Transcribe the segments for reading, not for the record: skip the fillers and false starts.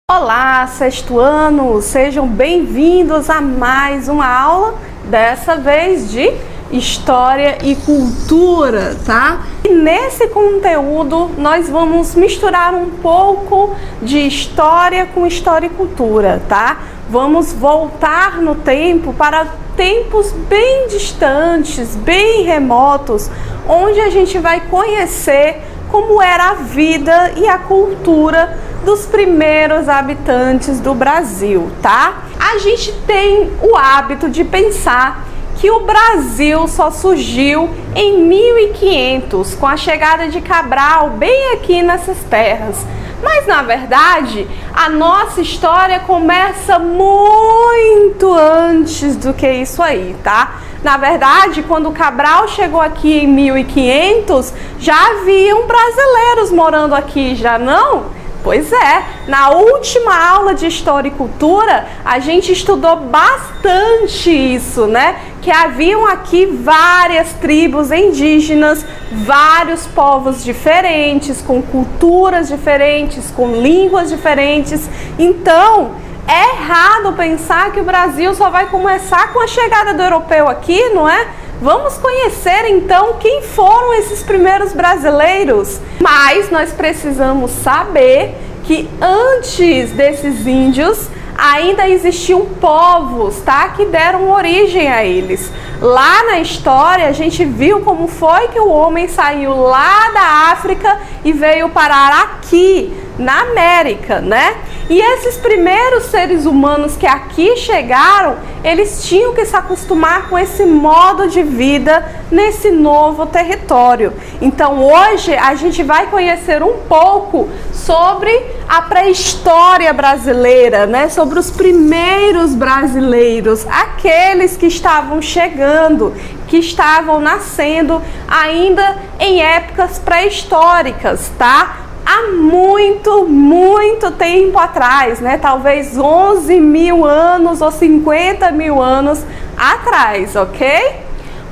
Olá, sextuanos! Sejam bem-vindos a mais uma aula, dessa vez de História e Cultura, tá? E nesse conteúdo nós vamos misturar um pouco de história com história e cultura, tá? Vamos voltar no tempo para tempos bem distantes, bem remotos, onde a gente vai conhecer como era a vida e a cultura dos primeiros habitantes do Brasil, tá? A gente tem o hábito de pensar que o Brasil só surgiu em 1500, com a chegada de Cabral bem aqui nessas terras. Mas, na verdade, a nossa história começa muito antes do que isso aí, tá? Na verdade, quando Cabral chegou aqui em 1500, já haviam brasileiros morando aqui, já não? Pois é, na última aula de História e Cultura, a gente estudou bastante isso, né? Que haviam aqui várias tribos indígenas, vários povos diferentes, com culturas diferentes, com línguas diferentes. Então, é errado pensar que o Brasil só vai começar com a chegada do europeu aqui, não é? Vamos conhecer então quem foram esses primeiros brasileiros. Mas nós precisamos saber que antes desses índios ainda existiam povos, tá? Que deram origem a eles. Lá na história a gente viu como foi que o homem saiu lá da África e veio parar aqui na América, né? E esses primeiros seres humanos que aqui chegaram, eles tinham que se acostumar com esse modo de vida nesse novo território. Então hoje a gente vai conhecer um pouco sobre a pré-história brasileira, né? Sobre os primeiros brasileiros, aqueles que estavam chegando, que estavam nascendo ainda em épocas pré-históricas, tá? Há muito tempo atrás, né? Talvez 11 mil anos ou 50 mil anos atrás, ok?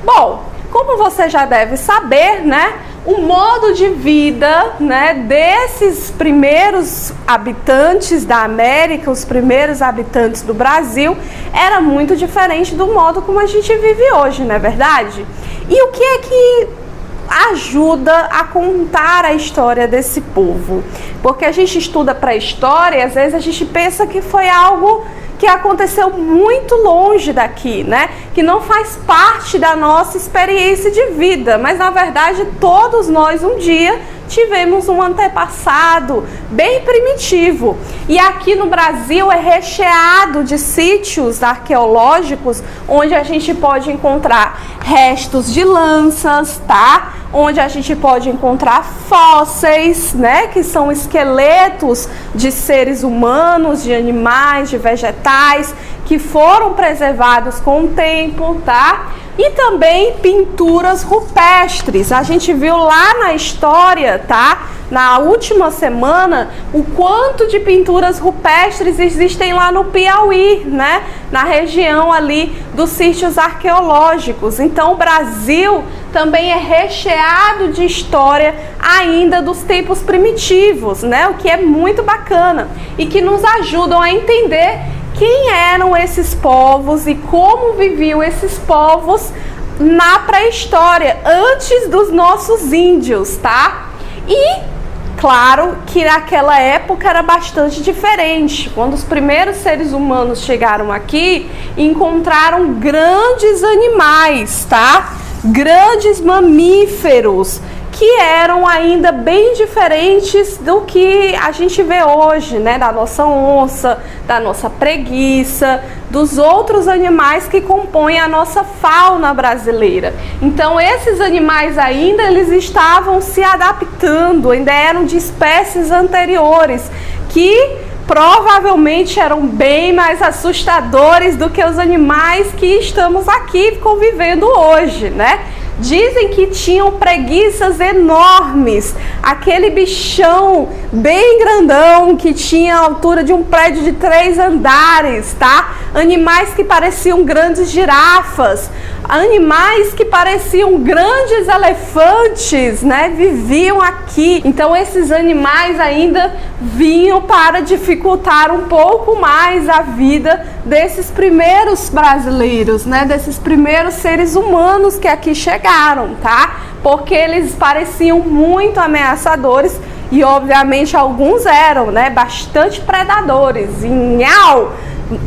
Bom, como você já deve saber, né? O modo de vida, né, desses primeiros habitantes da América, os primeiros habitantes do Brasil, era muito diferente do modo como a gente vive hoje, não é verdade? E o que é que ajuda a contar a história desse povo? Porque a gente estuda pré-história e às vezes a gente pensa que foi algo que aconteceu muito longe daqui, né? Que não faz parte da nossa experiência de vida, mas na verdade todos nós um dia tivemos um antepassado bem primitivo. E aqui no Brasil é recheado de sítios arqueológicos onde a gente pode encontrar restos de lanças, tá? Onde a gente pode encontrar fósseis, né? Que são esqueletos de seres humanos, de animais, de vegetais, que foram preservados com o tempo, tá? E também pinturas rupestres. A gente viu lá na história, tá? Na última semana, o quanto de pinturas rupestres existem lá no Piauí, né? Na região ali dos sítios arqueológicos. Então, o Brasil também é recheado de história ainda dos tempos primitivos, né? O que é muito bacana e que nos ajudam a entender quem eram esses povos e como viviam esses povos na pré-história, antes dos nossos índios, tá? E claro que naquela época era bastante diferente. Quando os primeiros seres humanos chegaram aqui, encontraram grandes animais, tá? Grandes mamíferos, que eram ainda bem diferentes do que a gente vê hoje, né? Da nossa onça, da nossa preguiça, dos outros animais que compõem a nossa fauna brasileira. Então esses animais ainda eles estavam se adaptando, ainda eram de espécies anteriores, que provavelmente eram bem mais assustadores do que os animais que estamos aqui convivendo hoje, né? Dizem que tinham preguiças enormes, aquele bichão bem grandão que tinha a altura de um prédio de 3 andares, tá? Animais que pareciam grandes girafas, animais que pareciam grandes elefantes, né? Viviam aqui. Então esses animais ainda vinham para dificultar um pouco mais a vida desses primeiros brasileiros, né? Desses primeiros seres humanos que aqui chegaram, tá? Porque eles pareciam muito ameaçadores e obviamente alguns eram, né? Bastante predadores. E nhau!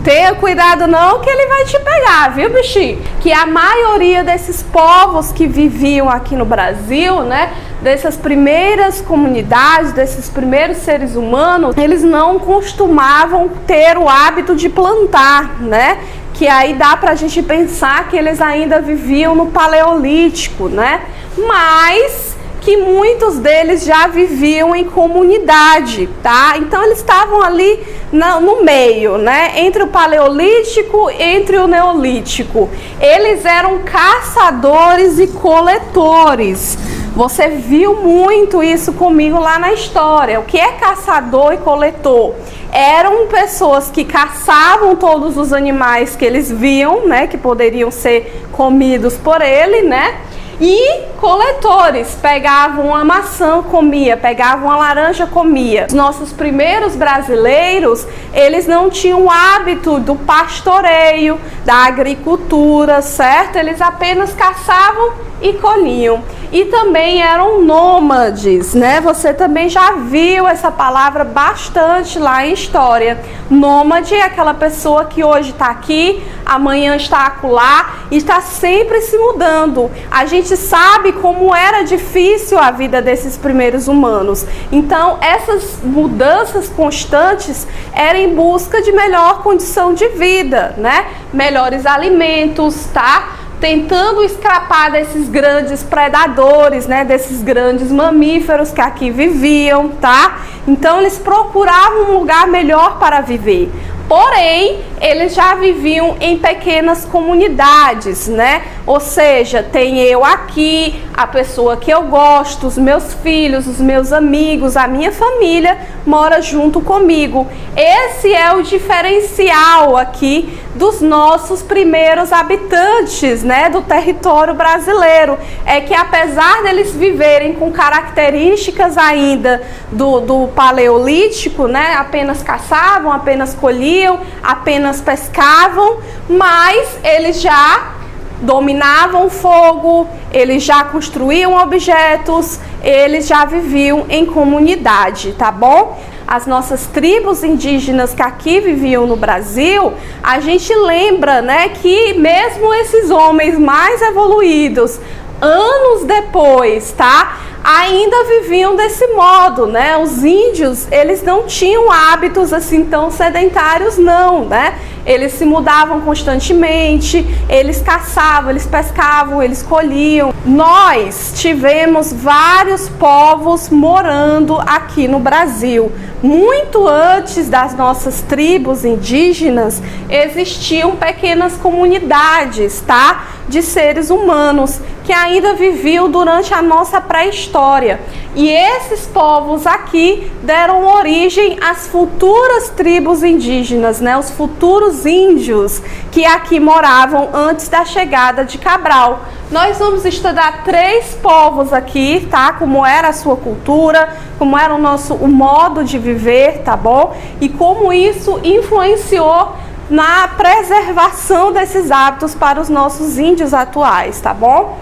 Tenha cuidado não que ele vai te pegar, viu, bichinho? Que a maioria desses povos que viviam aqui no Brasil, né, dessas primeiras comunidades, desses primeiros seres humanos, eles não costumavam ter o hábito de plantar, né? Que aí dá pra gente pensar que eles ainda viviam no Paleolítico, né? Mas que muitos deles já viviam em comunidade, tá? Então eles estavam ali no meio, né? Entre o Paleolítico e entre o Neolítico. Eles eram caçadores e coletores. Você viu muito isso comigo lá na história. O que é caçador e coletor? Eram pessoas que caçavam todos os animais que eles viam, né? Que poderiam ser comidos por ele, né? E coletores, pegavam uma maçã, comia, pegavam uma laranja, comia. Os nossos primeiros brasileiros, eles não tinham o hábito do pastoreio, da agricultura, certo? Eles apenas caçavam e colhiam. E também eram nômades, né? Você também já viu essa palavra bastante lá em história. Nômade é aquela pessoa que hoje está aqui, amanhã está acolá e está sempre se mudando. A gente sabe como era difícil a vida desses primeiros humanos. Então, essas mudanças constantes eram em busca de melhor condição de vida, né? Melhores alimentos, tá? Tentando escapar desses grandes predadores, né, desses grandes mamíferos que aqui viviam, tá? Então eles procuravam um lugar melhor para viver. Porém, eles já viviam em pequenas comunidades, né? Ou seja, tem eu aqui, a pessoa que eu gosto, os meus filhos, os meus amigos, a minha família mora junto comigo. Esse é o diferencial aqui dos nossos primeiros habitantes, né, do território brasileiro. É que apesar deles viverem com características ainda do Paleolítico, né, apenas caçavam, apenas colhiam, apenas pescavam, mas eles já dominavam o fogo, eles já construíam objetos, eles já viviam em comunidade, tá bom? As nossas tribos indígenas que aqui viviam no Brasil, a gente lembra, né, que mesmo esses homens mais evoluídos, anos depois, tá? Ainda viviam desse modo, né? Os índios, eles não tinham hábitos assim tão sedentários não, né? Eles se mudavam constantemente, eles caçavam, eles pescavam, eles colhiam. Nós tivemos vários povos morando aqui no Brasil. Muito antes das nossas tribos indígenas, existiam pequenas comunidades, tá? De seres humanos que ainda viviam durante a nossa pré-história. E esses povos aqui deram origem às futuras tribos indígenas, né? Os futuros índios que aqui moravam antes da chegada de Cabral. Nós vamos estudar 3 povos aqui, tá? Como era a sua cultura, como era o modo de viver, tá bom? E como isso influenciou na preservação desses hábitos para os nossos índios atuais, tá bom?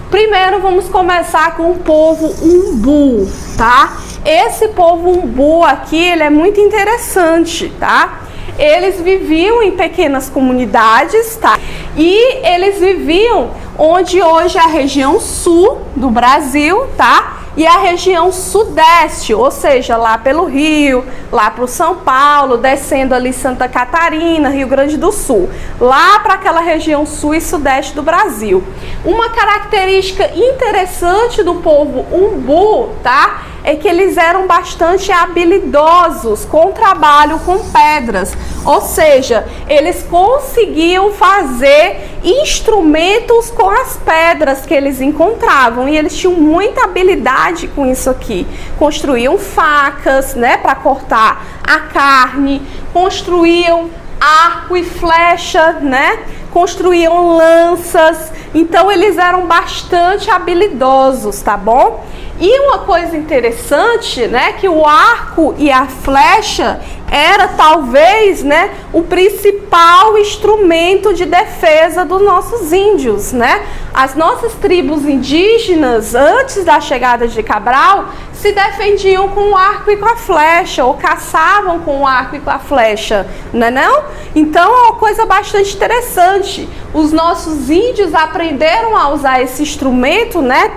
Primeiro vamos começar com o povo Umbu, tá? Esse povo Umbu aqui, ele é muito interessante, tá? Eles viviam em pequenas comunidades, tá? E eles viviam onde hoje é a região sul, do Brasil, tá? E a região sudeste, ou seja, lá pelo Rio, lá para o São Paulo, descendo ali Santa Catarina, Rio Grande do Sul, lá para aquela região sul e sudeste do Brasil. Uma característica interessante do povo umbu, tá? É que eles eram bastante habilidosos com o trabalho com pedras, ou seja, eles conseguiam fazer instrumentos com as pedras que eles encontravam e eles tinham muita habilidade com isso aqui. Construíam facas, né, para cortar a carne, construíam arco e flecha, né? Construíam lanças, então eles eram bastante habilidosos, tá bom? E uma coisa interessante, né, que o arco e a flecha era talvez, né, o principal instrumento de defesa dos nossos índios, né? As nossas tribos indígenas, antes da chegada de Cabral, se defendiam com o arco e com a flecha, ou caçavam com o arco e com a flecha, não é não? Então é uma coisa bastante interessante. Os nossos índios aprenderam a usar esse instrumento, né,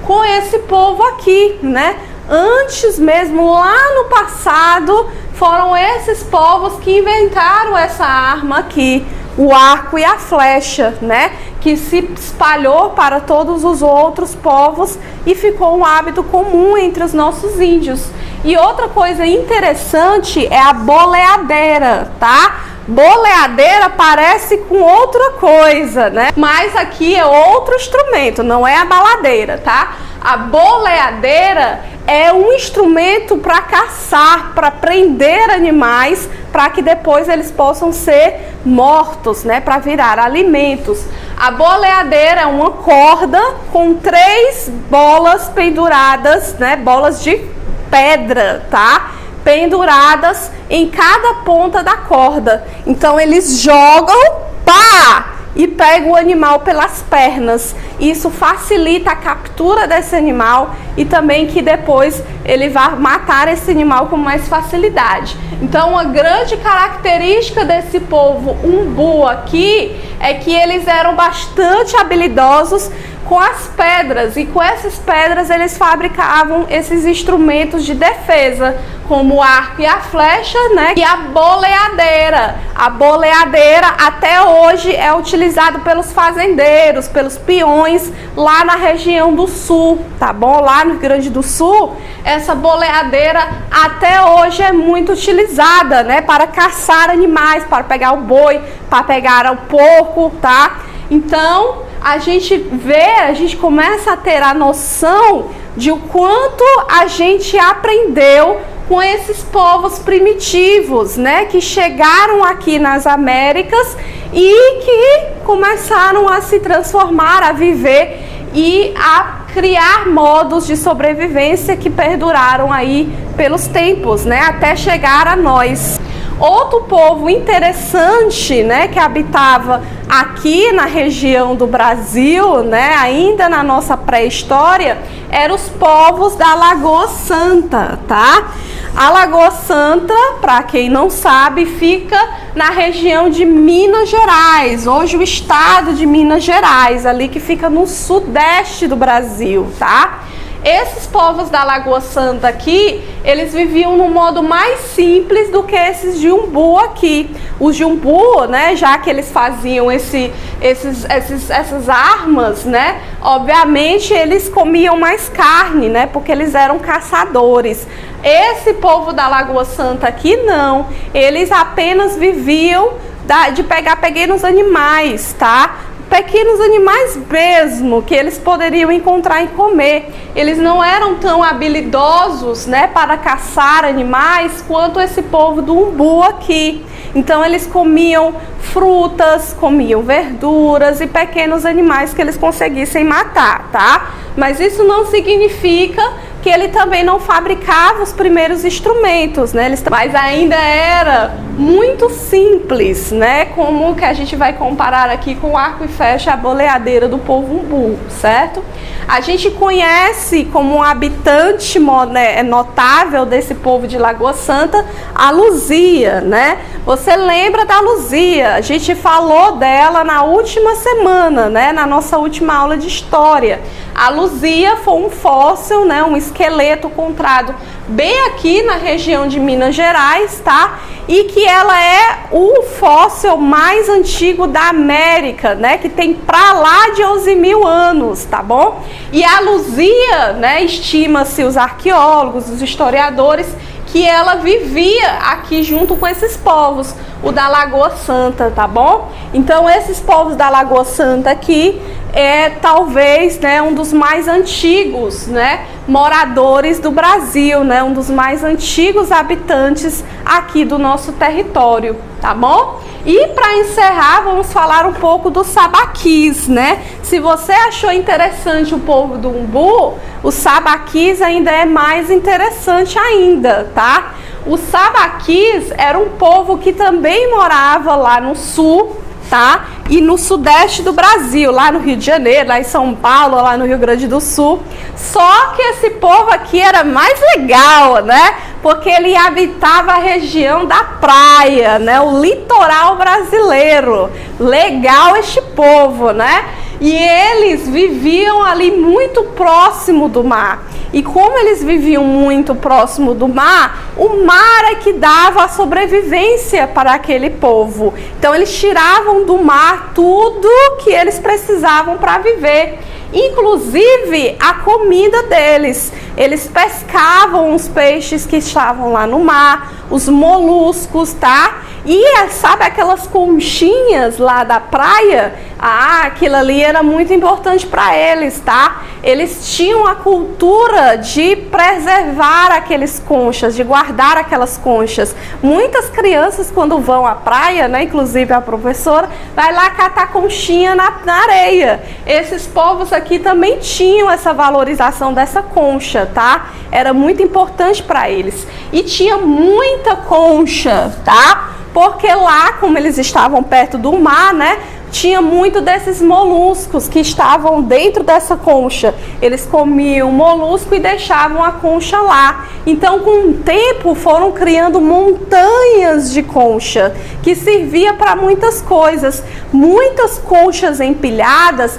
com esse povo aqui, né? Antes mesmo, lá no passado, foram esses povos que inventaram essa arma aqui, o arco e a flecha, né? Que se espalhou para todos os outros povos e ficou um hábito comum entre os nossos índios. E outra coisa interessante é a boleadeira, tá? Boleadeira parece com outra coisa, né? Mas aqui é outro instrumento, não é a baladeira, tá? A boleadeira é um instrumento para caçar, para prender animais, para que depois eles possam ser mortos, né? Para virar alimentos. A boleadeira é uma corda com 3 bolas penduradas, né? Bolas de pedra, tá? Penduradas em cada ponta da corda. Então eles jogam, pá! E pega o animal pelas pernas. Isso facilita a captura desse animal e também que depois ele vai matar esse animal com mais facilidade. Então, uma grande característica desse povo umbu aqui é que eles eram bastante habilidosos com as pedras, e com essas pedras eles fabricavam esses instrumentos de defesa, como o arco e a flecha, né? E a boleadeira. A boleadeira até hoje é utilizada pelos fazendeiros, pelos peões lá na região do sul, tá bom? Lá no Rio Grande do Sul, essa boleadeira até hoje é muito utilizada, né? Para caçar animais, para pegar o boi, para pegar o porco, tá? Então, a gente começa a ter a noção de o quanto a gente aprendeu com esses povos primitivos, né, que chegaram aqui nas Américas e que começaram a se transformar, a viver e a criar modos de sobrevivência que perduraram aí pelos tempos, né, até chegar a nós. Outro povo interessante, né, que habitava aqui na região do Brasil, né, ainda na nossa pré-história, eram os povos da Lagoa Santa, tá? A Lagoa Santa, para quem não sabe, fica na região de Minas Gerais, hoje o estado de Minas Gerais, ali que fica no sudeste do Brasil, tá? Esses povos da Lagoa Santa aqui, eles viviam no modo mais simples do que esses de umbu aqui. Os de umbu, né, já que eles faziam essas armas, né, obviamente eles comiam mais carne, né, porque eles eram caçadores. Esse povo da Lagoa Santa aqui não, eles apenas viviam de pegar pequenos animais, tá? Pequenos animais mesmo, que eles poderiam encontrar e comer. Eles não eram tão habilidosos, né, para caçar animais quanto esse povo do umbu aqui. Então eles comiam frutas, comiam verduras e pequenos animais que eles conseguissem matar, tá? Mas isso não significa que ele também não fabricava os primeiros instrumentos, né? Mas ainda era muito simples, né? Como que a gente vai comparar aqui com o arco e flecha, a boleadeira do povo umbu, certo? A gente conhece como um habitante notável desse povo de Lagoa Santa a Luzia, né? Você lembra da Luzia? A gente falou dela na última semana, né? Na nossa última aula de história. A Luzia foi um fóssil, né? Um esqueleto encontrado bem aqui na região de Minas Gerais, tá? E que ela é o fóssil mais antigo da América, né? Que tem pra lá de 11.000 anos, tá bom? E a Luzia, né? Estima-se os arqueólogos, os historiadores, que ela vivia aqui junto com esses povos, o da Lagoa Santa, tá bom? Então esses povos da Lagoa Santa aqui é talvez, né, um dos mais antigos, né, moradores do Brasil, né, um dos mais antigos habitantes aqui do nosso território, tá bom? E para encerrar, vamos falar um pouco dos sabaquis, né? Se você achou interessante o povo do umbu, os sabaquis ainda é mais interessante ainda, tá? Os sabaquis era um povo que também morava lá no sul, tá? E no sudeste do Brasil, lá no Rio de Janeiro, lá em São Paulo, lá no Rio Grande do Sul. Só que esse povo aqui era mais legal, né? Porque ele habitava a região da praia, né? O litoral brasileiro. Legal este povo, né? E eles viviam ali muito próximo do mar. E como eles viviam muito próximo do mar, o mar é que dava a sobrevivência para aquele povo. Então eles tiravam do mar tudo que eles precisavam para viver, inclusive a comida deles. Eles pescavam os peixes que estavam lá no mar, os moluscos, tá? E sabe aquelas conchinhas lá da praia? Ah, aquilo ali era muito importante para eles, tá? Eles tinham a cultura de preservar aqueles conchas, de guardar aquelas conchas. Muitas crianças, quando vão à praia, né, inclusive a professora, vai lá catar conchinha na areia. Esses povos aqui também tinham essa valorização dessa concha, tá? Era muito importante para eles. E tinha muita concha, tá? Porque lá, como eles estavam perto do mar, né, tinha muito desses moluscos que estavam dentro dessa concha. Eles comiam o molusco e deixavam a concha lá. Então, com o tempo, foram criando montanhas de concha, que servia para muitas coisas. Muitas conchas empilhadas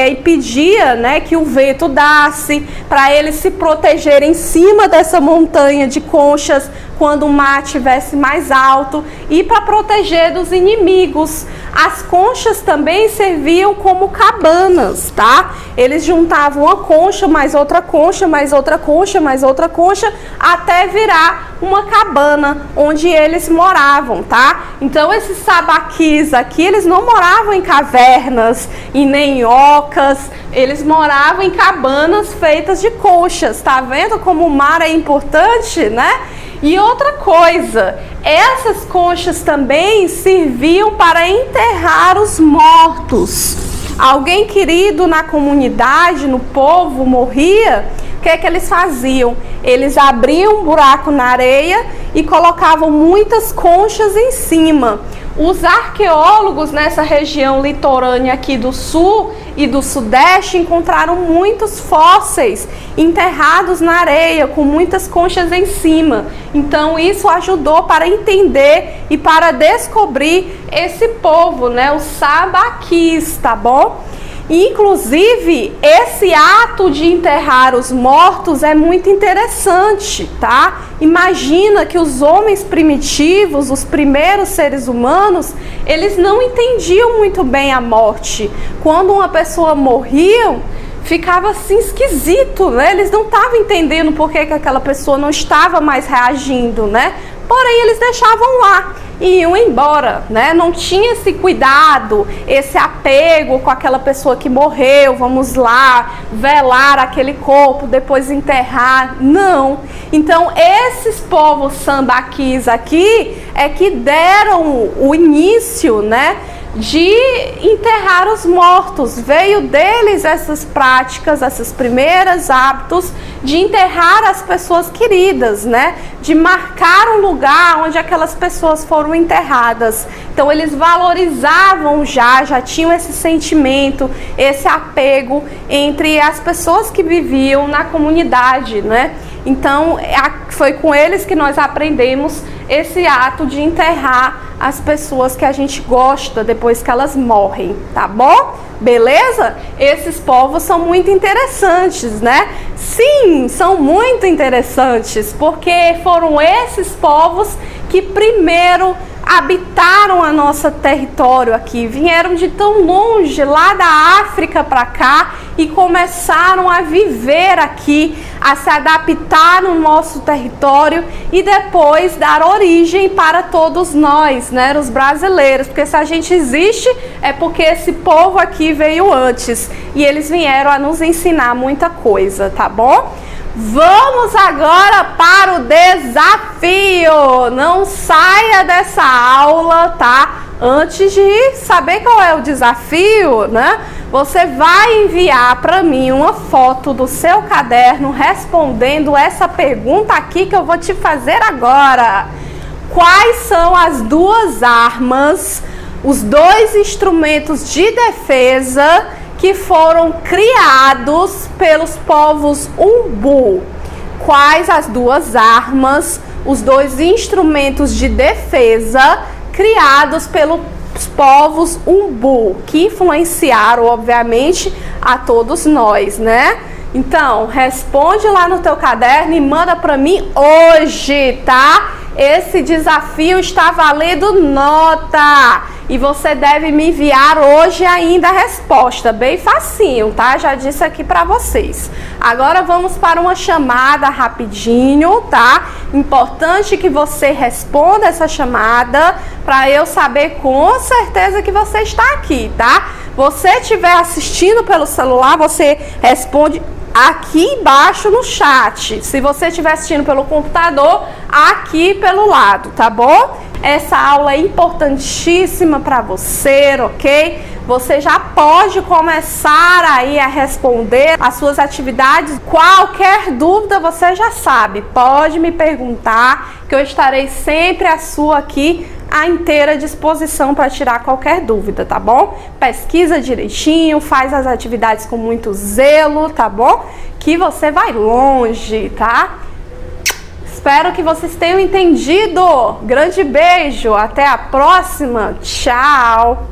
impedia, né, que o vento dasse, para eles se protegerem em cima dessa montanha de conchas quando o mar estivesse mais alto, e para proteger dos inimigos. As conchas também serviam como cabanas, tá? Eles juntavam uma concha, mais outra concha, mais outra concha, mais outra concha, até virar uma cabana onde eles moravam, tá? Então esses sabaquis aqui, eles não moravam em cavernas e nem em ocas, eles moravam em cabanas feitas de conchas. Tá vendo como o mar é importante, né? E outra coisa, essas conchas também serviam para enterrar os mortos. Alguém querido na comunidade, no povo, morria, o que é que eles faziam? Eles abriam um buraco na areia e colocavam muitas conchas em cima. Os arqueólogos nessa região litorânea aqui do sul e do sudeste encontraram muitos fósseis enterrados na areia, com muitas conchas em cima. Então isso ajudou para entender e para descobrir esse povo, né, os sabaquis, tá bom? Inclusive, esse ato de enterrar os mortos é muito interessante, tá? Imagina que os homens primitivos, os primeiros seres humanos, eles não entendiam muito bem a morte. Quando uma pessoa morria, ficava assim esquisito, né? Eles não estavam entendendo por que aquela pessoa não estava mais reagindo, né? Porém, eles deixavam lá e iam embora, né? Não tinha esse cuidado, esse apego com aquela pessoa que morreu, vamos lá velar aquele corpo, depois enterrar, não. Então, esses povos sambaquis aqui é que deram o início, né, de enterrar os mortos. Veio deles essas práticas, esses primeiros hábitos de enterrar as pessoas queridas, né? De marcar um lugar onde aquelas pessoas foram enterradas. Então eles valorizavam já tinham esse sentimento, esse apego entre as pessoas que viviam na comunidade, né? Então foi com eles que nós aprendemos esse ato de enterrar as pessoas que a gente gosta depois que elas morrem, tá bom? Beleza? Esses povos são muito interessantes, né? Sim, são muito interessantes, porque foram esses povos que primeiro habitaram a nosso território aqui, vieram de tão longe, lá da África para cá, e começaram a viver aqui, a se adaptar no nosso território e depois dar origem para todos nós, né, os brasileiros, porque se a gente existe é porque esse povo aqui veio antes e eles vieram a nos ensinar muita coisa, tá bom? Vamos agora para o desafio. Não saia dessa aula, tá? Antes de saber qual é o desafio, né? Você vai enviar para mim uma foto do seu caderno respondendo essa pergunta aqui que eu vou te fazer agora. Quais são as duas armas, os dois instrumentos de defesa que foram criados pelos povos Umbu? Quais as duas armas, os dois instrumentos de defesa criados pelos povos Umbu, que influenciaram, obviamente, a todos nós, né? Então, responde lá no teu caderno e manda para mim hoje, tá? Esse desafio está valendo nota e você deve me enviar hoje ainda a resposta, bem facinho, tá? Já disse aqui para vocês. Agora vamos para uma chamada rapidinho, tá? Importante que você responda essa chamada para eu saber com certeza que você está aqui, tá? Você estiver assistindo pelo celular, você responde aqui embaixo no chat. Se você estiver assistindo pelo computador, aqui pelo lado, tá bom? Essa aula é importantíssima para você, ok? Você já pode começar aí a responder as suas atividades. Qualquer dúvida você já sabe, pode me perguntar que eu estarei sempre à sua aqui à inteira disposição para tirar qualquer dúvida, tá bom? Pesquisa direitinho, faz as atividades com muito zelo, tá bom? Que você vai longe, tá? Espero que vocês tenham entendido. Grande beijo, até a próxima. Tchau!